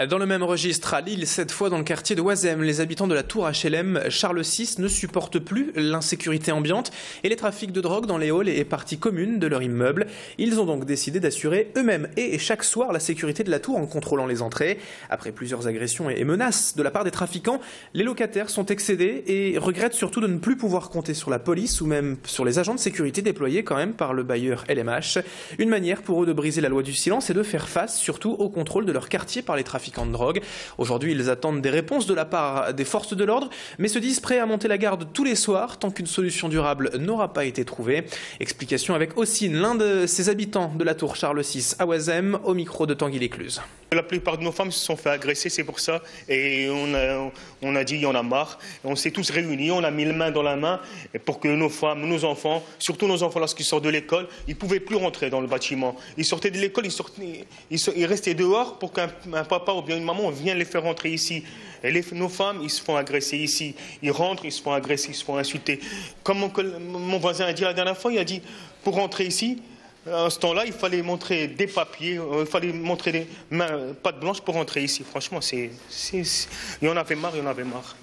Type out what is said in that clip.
Dans le même registre, à Lille, cette fois dans le quartier de Oisem, les habitants de la tour HLM Charles VI ne supportent plus l'insécurité ambiante et les trafics de drogue dans les halls et parties communes de leur immeuble. Ils ont donc décidé d'assurer eux-mêmes et chaque soir la sécurité de la tour en contrôlant les entrées. Après plusieurs agressions et menaces de la part des trafiquants, les locataires sont excédés et regrettent surtout de ne plus pouvoir compter sur la police ou même sur les agents de sécurité déployés quand même par le bailleur LMH. Une manière pour eux de briser la loi du silence et de faire face surtout au contrôle de leur quartier par les trafiquants de drogue. Aujourd'hui, ils attendent des réponses de la part des forces de l'ordre, mais se disent prêts à monter la garde tous les soirs tant qu'une solution durable n'aura pas été trouvée. Explication avec Ossine, l'un de ces habitants de la tour Charles VI à Oisem, au micro de Tanguy Lécluse. La plupart de nos femmes se sont fait agresser, c'est pour ça. Et on a dit, il y en a marre. On s'est tous réunis, on a mis les mains dans la main pour que nos femmes, nos enfants, surtout nos enfants lorsqu'ils sortent de l'école, ils ne pouvaient plus rentrer dans le bâtiment. Ils sortaient de l'école, ils restaient dehors pour qu'un papa ou bien une maman vienne les faire rentrer ici. Et nos femmes, ils se font agresser ici. Ils rentrent, ils se font agresser, ils se font insulter. Comme mon voisin a dit la dernière fois, il a dit, pour rentrer ici, à ce temps-là, il fallait montrer des papiers, il fallait montrer des mains pattes blanches pour rentrer ici. Franchement, il y en avait marre, il y en avait marre.